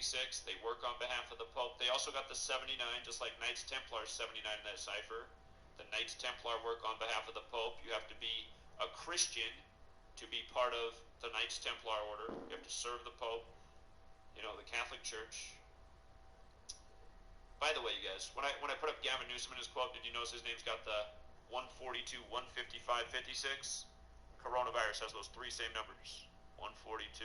56. They work on behalf of the Pope. They also got the 79, just like Knights Templar 79 in that cipher. The Knights Templar work on behalf of the Pope. You have to be a Christian to be part of the Knights Templar order. You have to serve the Pope, you know, the Catholic Church. By the way, you guys, when I put up Gavin Newsom in his quote, did you notice his name's got the 142, 155, 56? Coronavirus has those three same numbers. 142,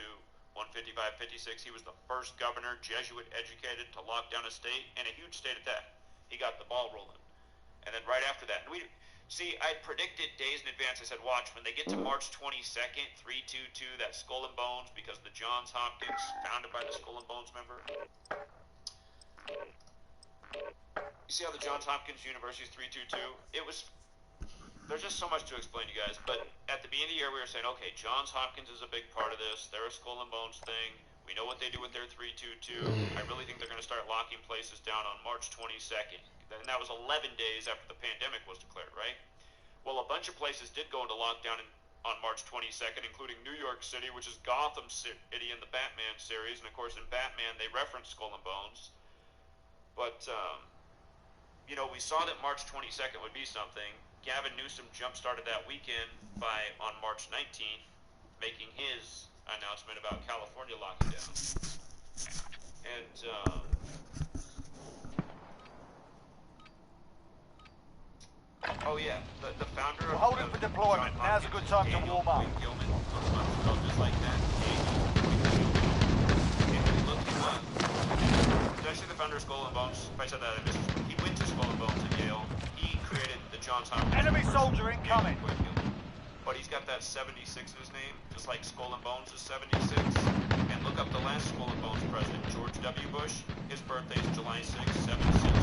155, 56. He was the first governor, Jesuit educated, to lock down a state, and a huge state at that. He got the ball rolling. And then right after that, and I predicted days in advance. I said, watch, when they get to March 22nd, 322, that Skull and Bones, because the Johns Hopkins, founded by the Skull and Bones member. You see how the Johns Hopkins University is 322? There's just so much to explain, you guys. But at the beginning of the year, we were saying, okay, Johns Hopkins is a big part of this. They're a Skull and Bones thing. We know what they do with their 322. I really think they're going to start locking places down on March 22nd. And that was 11 days after the pandemic was declared, right? Well, a bunch of places did go into lockdown on March 22nd, including New York City, which is Gotham City in the Batman series. And, of course, in Batman, they reference Skull and Bones. But, you know, we saw that March 22nd would be something. Gavin Newsom jump-started that weekend by, on March 19th, making his announcement about California locking down. And, oh yeah, the founder of... Hold it for deployment. Now's a good time to warm up. Gilman, just like that. And we looked him up. Did I say the founder of Skull and Bones? If I said that, I missed it. He went to Skull and Bones at Yale. He created the Johns Hopkins. Enemy soldier incoming. But he's got that 76 in his name, just like Skull and Bones is 76. And look up the last Skull and Bones president, George W. Bush. His birthday is July 6, 76.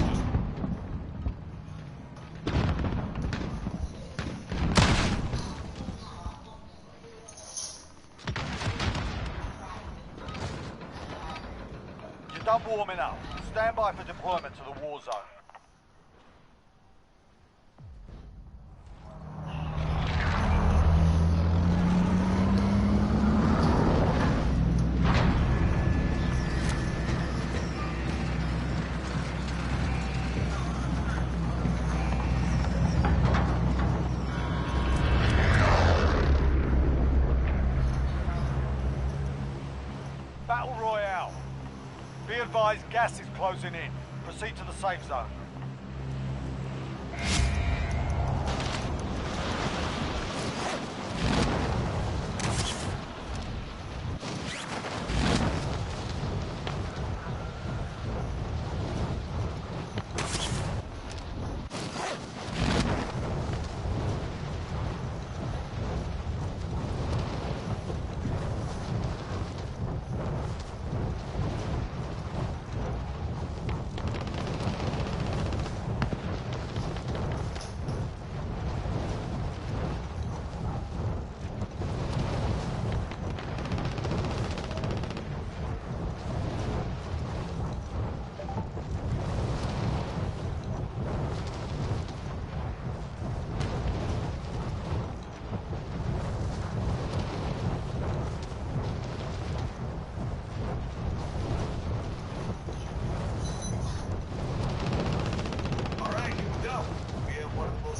You're done warming up. Stand by for deployment to the war zone. Battle Royale. Be advised, gas is closing in. Proceed to the safe zone.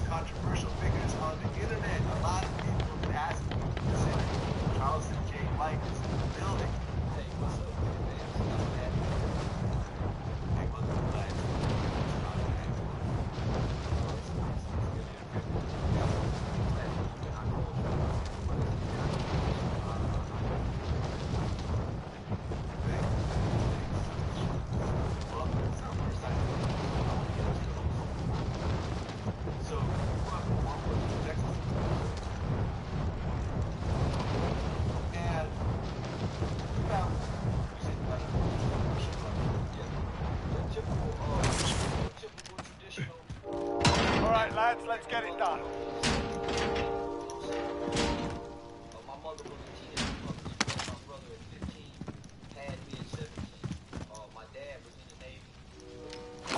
Controversial figures on the internet. A lot of people have been asking me to consider Charleston J. Mike is in the building. Hey, what's up, man? Hey, what's up, guys? Lads, let's get it done. My mother was a teenage mother. My brother at 15 had me at 17. My dad was in the Navy. I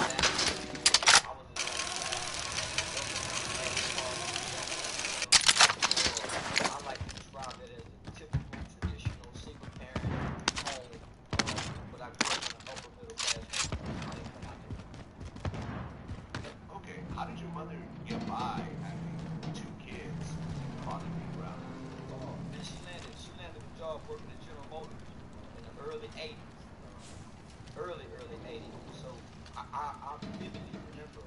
was in the I like to describe it as a typical traditional single parent home. But I grew up early 80s. So I vividly remember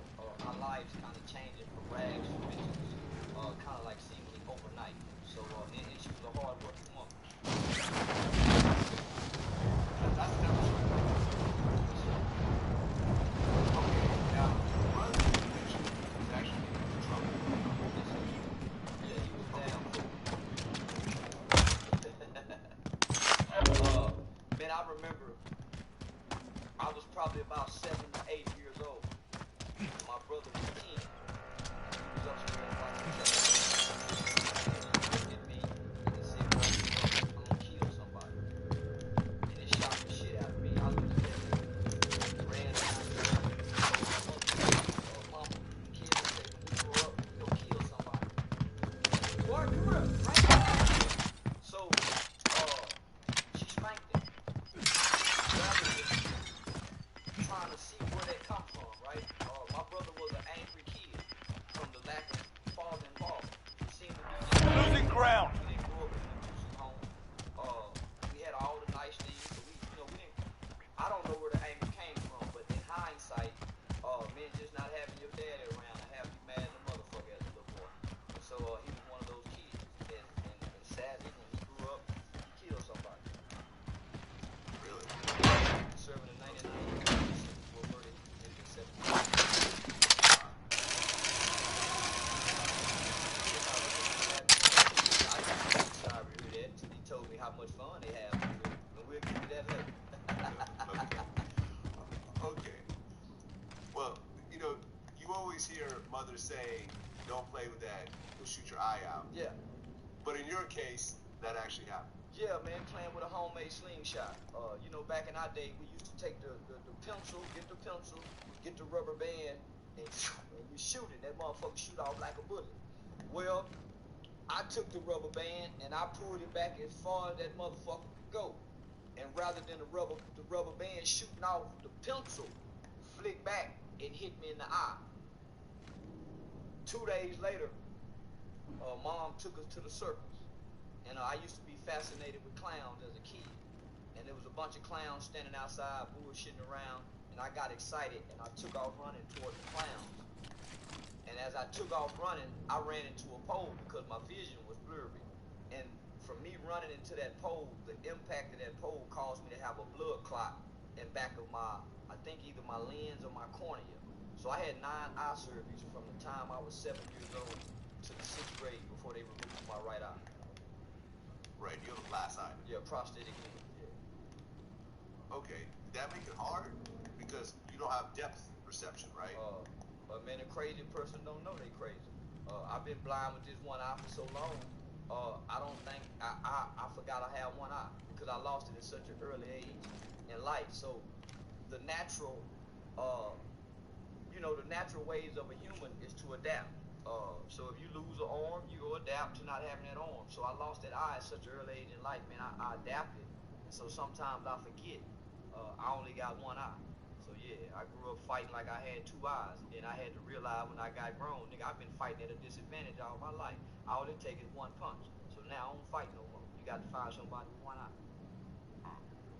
our lives kind of changing from rags to riches, kind of like seemingly overnight. So and she was a hard working woman. That's never true. Okay, now, brother you mentioned was actually in trouble. Yeah, he was down for man, I remember I was probably about 7 to 8 years old. My brother was 10. He was upstairs watching television. And he looked at me and he said, "Boy, I'm gonna kill somebody." And it shocked the shit out of me. I looked at him, ran downstairs, told my mother, "Mama, kids will say when we grow up, we gonna kill somebody." "Boy, come here, right now." So, she spanked him. Rather than trying to see where that come from, right? My brother was an angry kid from the lack of father involvement. He seemed to be Losing ground. we didn't grow up in an abusive home. We had all the nice things, but we didn't. I don't know where the anger came from, but in hindsight, men just not having your daddy around and have you mad as a motherfucker as a little boy. And so he was one of those kids, and sadly, when he grew up, he killed somebody. Really? Serving a 99 year for a murder he committed at 17. I didn't feel sorry to hear that until he told me how much fun they have. And we'll get to that later. Okay. Well, you always hear mothers say, don't play with that, you'll shoot your eye out. Yeah. But in your case, that actually happened. Yeah, man, playing with a homemade slingshot. Back in our day, we used to take the pencil, get the rubber band, and you shoot it. That motherfucker shoot off like a bullet. Well, I took the rubber band and I pulled it back as far as that motherfucker could go. And rather than the rubber band shooting off, the pencil flicked back and hit me in the eye. 2 days later, Mom took us to the circus. And I used to be fascinated with clowns as a kid. And there was a bunch of clowns standing outside bullshitting around. And I got excited and I took off running toward the clowns. And as I took off running, I ran into a pole because my vision was blurry. And from me running into that pole, the impact of that pole caused me to have a blood clot in back of I think either my lens or my cornea. So I had 9 eye surgeries from the time I was 7 years old to the 6th grade before they removed my right eye. Right, you have a glass eye. Yeah, prosthetic lens. Yeah. Okay, did that make it hard? Because you don't have depth perception, right? But man, a crazy person don't know they crazy. I've been blind with this one eye for so long. I don't think I forgot I had one eye because I lost it at such an early age in life. So the natural, the natural ways of a human is to adapt. So if you lose an arm, you go adapt to not having that arm. So I lost that eye at such an early age in life, man. I adapted, and so sometimes I forget I only got one eye. So yeah, I grew up fighting like I had 2 eyes, and I had to realize when I got grown, nigga, I've been fighting at a disadvantage all my life. All it takes is one punch. So now I don't fight no more. You got to find somebody with one eye.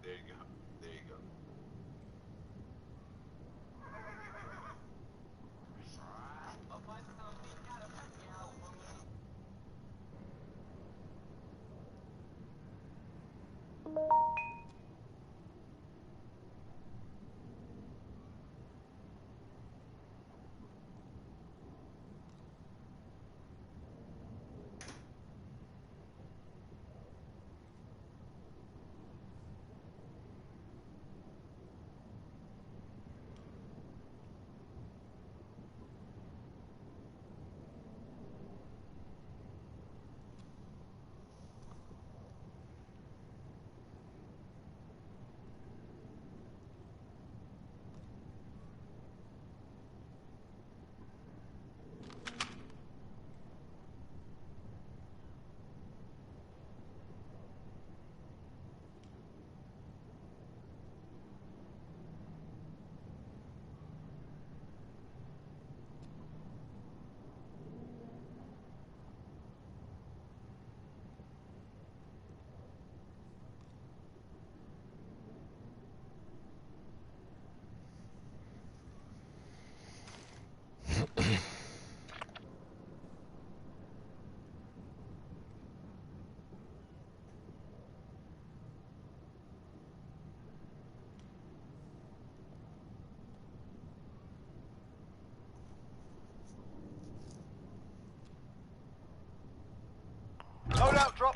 There you go. There you go.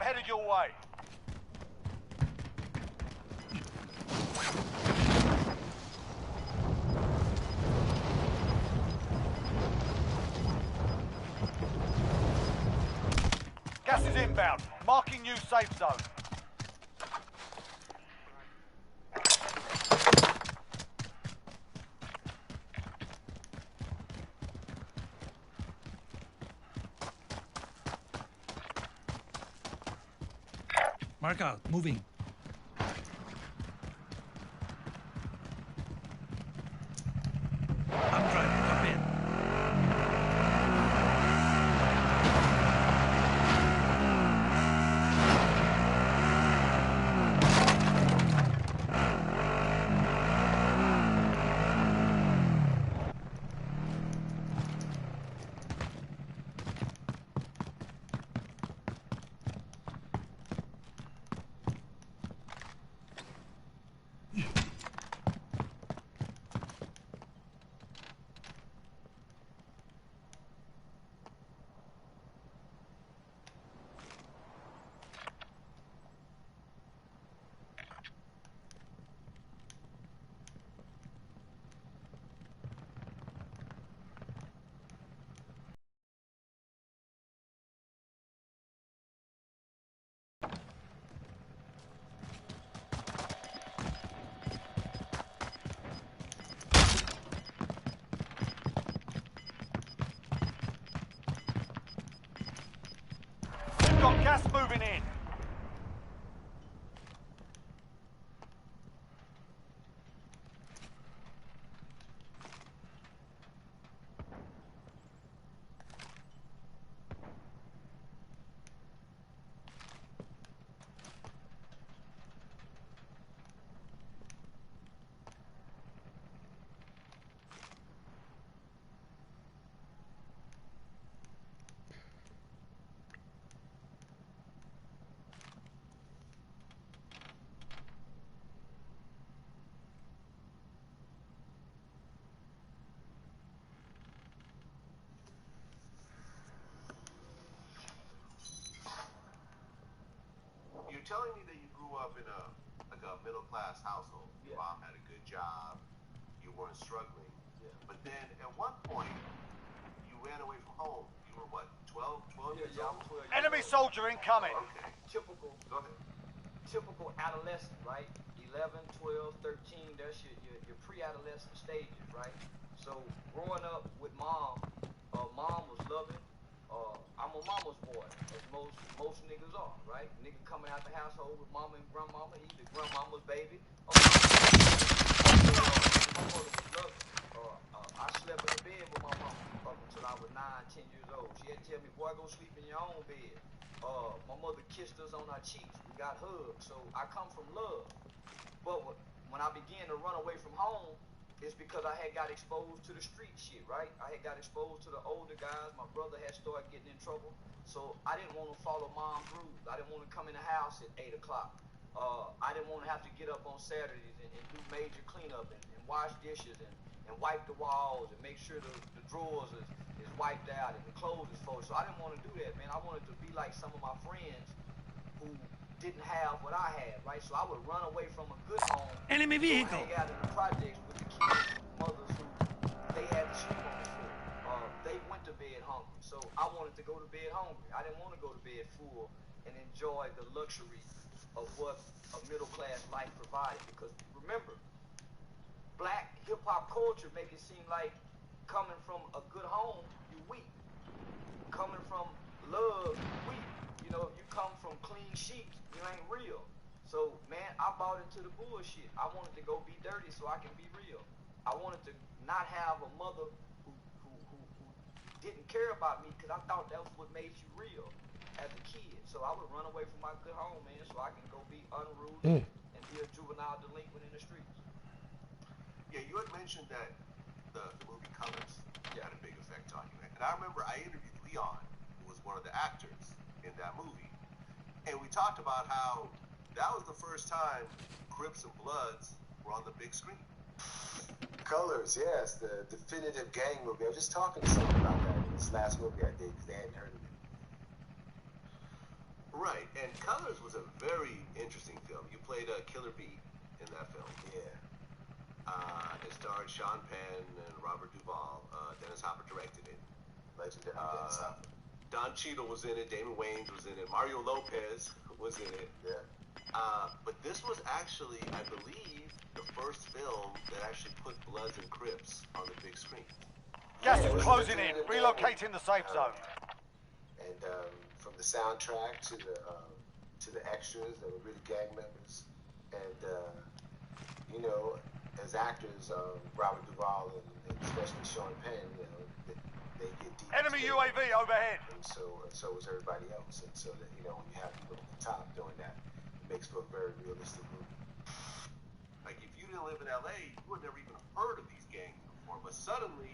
headed your way. Gas is inbound. Marking new safe zone. Mark out. Moving. I'm driving. Hop in. We've got gas moving in. You're telling me that you grew up in a middle class household. Your Yeah. mom had a good job. You weren't struggling. Yeah. But then at one point, you ran away from home. You were what, 12 Yeah, years yeah, I'm old? 12 years Enemy old. soldier incoming. Okay, Typical, go ahead. typical adolescent, right? 11, 12, 13, that's your pre-adolescent stages, right? So growing up with mom, mom was loving. I'm a mama's boy, as most niggas are, right? Nigga coming out the household with mama and grandmama, either grandmama's baby or my mother was loving. I slept in the bed with my mama up until I was 9, 10 years old. She had to tell me, boy, go sleep in your own bed. My mother kissed us on our cheeks. We got hugs. So I come from love. But when I began to run away from home, it's because I had got exposed to the street shit, right? I had got exposed to the older guys. My brother had started getting in trouble. So I didn't want to follow mom's rules. I didn't want to come in the house at 8 o'clock. I didn't want to have to get up on Saturdays and do major cleanup and wash dishes and wipe the walls and make sure the drawers is wiped out and the clothes is folded. So I didn't want to do that, man. I wanted to be like some of my friends who didn't have what I had, right? So I would run away from a good home. Enemy vehicle. Hang out in the projects with the kids, mothers who they had to sleep on the floor. They went to bed hungry. So I wanted to go to bed hungry. I didn't want to go to bed full and enjoy the luxury of what a middle class life provided. Because remember, black hip hop culture make it seem like coming from a good home, you weak. Coming from love, you weak. You know, if you come from clean sheets, you ain't real. So, man, I bought into the bullshit. I wanted to go be dirty so I can be real. I wanted to not have a mother who didn't care about me because I thought that was what made you real as a kid. So I would run away from my good home, man, so I can go be unruly and be a juvenile delinquent in the streets. Yeah, you had mentioned that the movie Colors had a big effect on you. And I remember I interviewed Leon, who was one of the actors in that movie. And we talked about how that was the first time Crips and Bloods were on the big screen. Colors, yes, the definitive gang movie. I was just talking to someone about that in this last movie I did because they hadn't heard of it. Right, and Colors was a very interesting film. You played Killer B in that film. Yeah. It starred Sean Penn and Robert Duvall. Dennis Hopper directed it. Legendary Dennis Hopper. Don Cheadle was in it. Damon Wayans was in it. Mario Lopez was in it. Yeah. But this was actually, I believe, the first film that actually put Bloods and Crips on the big screen. Gas Yeah, it is was closing in. definitive Relocating the safe zone. And from the soundtrack to the extras, they were really gang members. And you know, as actors, Robert Duvall and especially Sean Penn, you know, they get deep. Enemy into UAV overhead. And so was everybody else. And so that, you know, when you have people at the top doing that, it makes for a very realistic movie. Like, if you didn't live in LA, you would never even heard of these gangs before. But suddenly,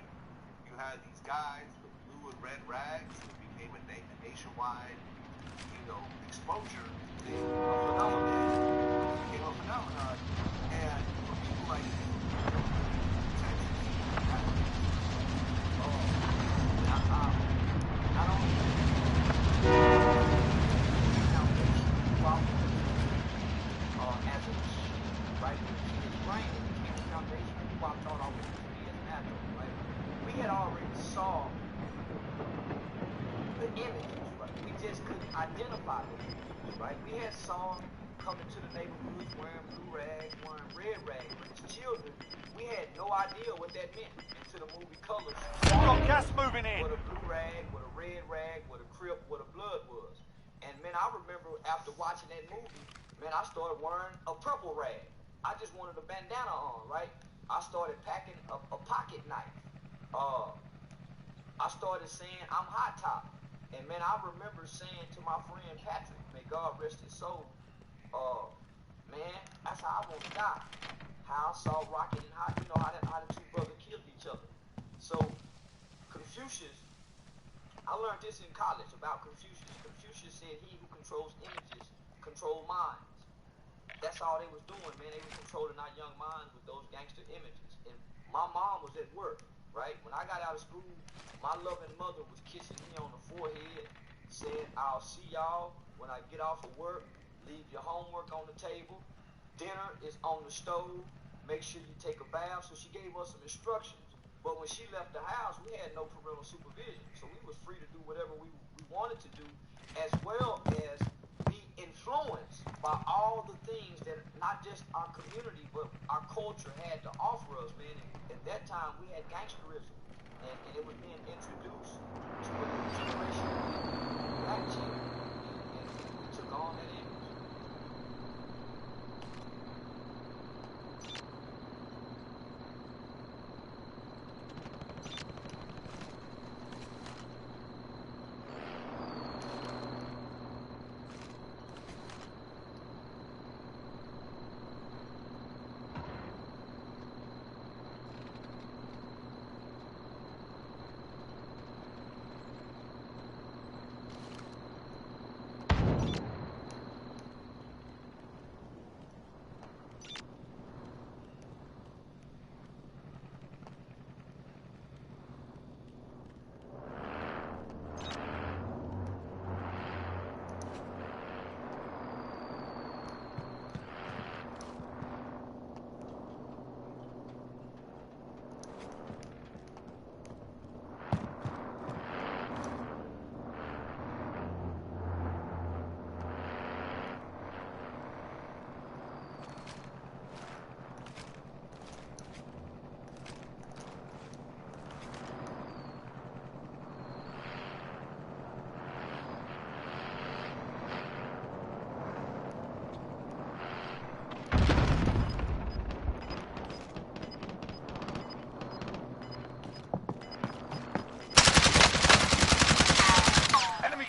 you had these guys with blue and red rags that became a nationwide, you know, exposure. They became a phenomenon. And for people like you, not only as a right, his brain became a foundation of who I thought I was going to be as an athlete, right? We had already saw the images, right? We just couldn't identify the images, right? We had saw coming to the neighborhoods wearing blue rags, wearing red rags, but as children, we had no idea what that meant until the movie Colors. Got gas moving in. What a blue rag, what a red rag, what a Crip, what a Blood was. And man, I remember after watching that movie, man, I started wearing a purple rag. I just wanted a bandana on, right? I started packing a pocket knife. I started saying I'm Hot Top. And man, I remember saying to my friend Patrick, may God rest his soul, man, that's how I want to die. How I saw Rocket and how, you know, how the two brothers killed each other. So Confucius, I learned this in college about Confucius. Confucius said he who controls images control minds. That's all they was doing, man. They were controlling our young minds with those gangster images. And my mom was at work, right? When I got out of school, my loving mother was kissing me on the forehead, said, I'll see y'all when I get off of work. Leave your homework on the table. Dinner is on the stove. Make sure you take a bath. So she gave us some instructions. But when she left the house, we had no parental supervision. So we was free to do whatever we wanted to do, as well as be influenced by all the things that not just our community, but our culture had to offer us, man. And at that time, we had gangsterism. And it was being introduced to a new generation of black children. And we took on that image.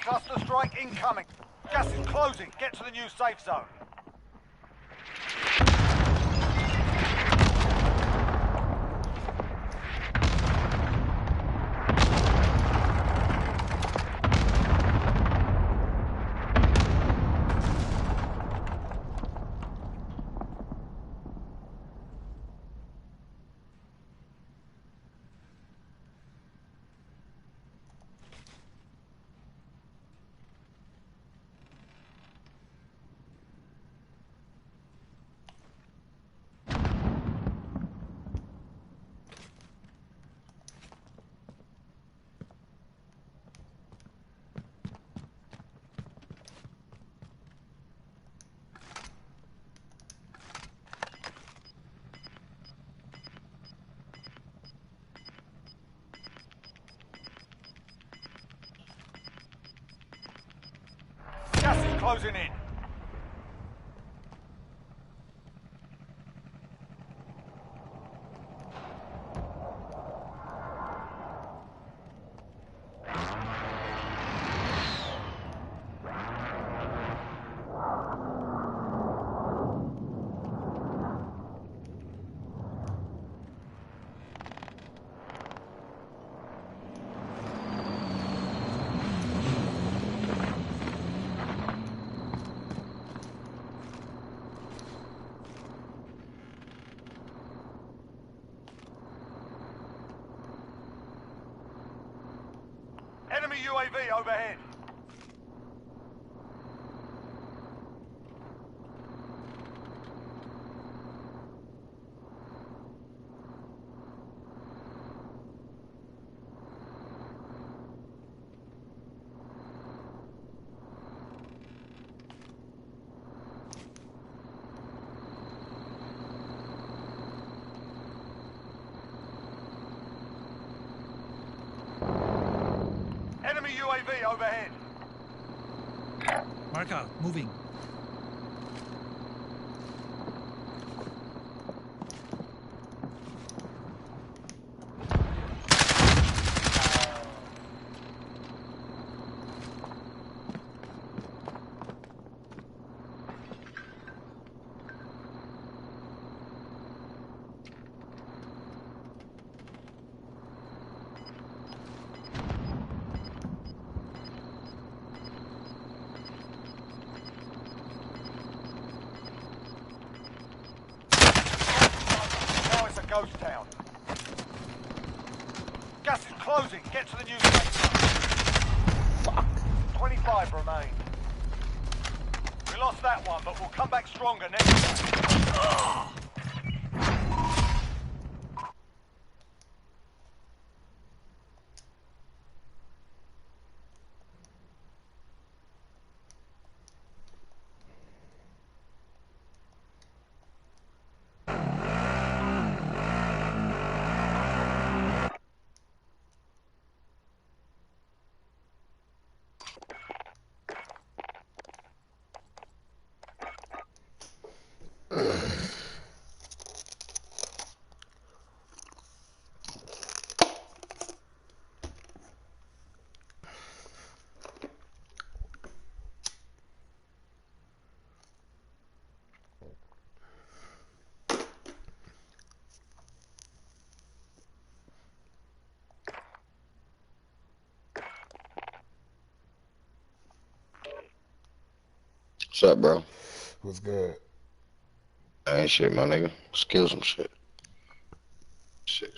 Cluster strike incoming. Gas is closing. Get to the new safe zone. closing in. Enemy UAV overhead. Enemy UAV overhead. Mark out. Moving. Now it's a ghost town. Gas is closing. Get to the new safe zone. Fuck. 25 remain. We lost that one, but we'll come back stronger next time. What's up, bro? What's good? Ain't shit, my nigga. Let's kill some shit. Shit.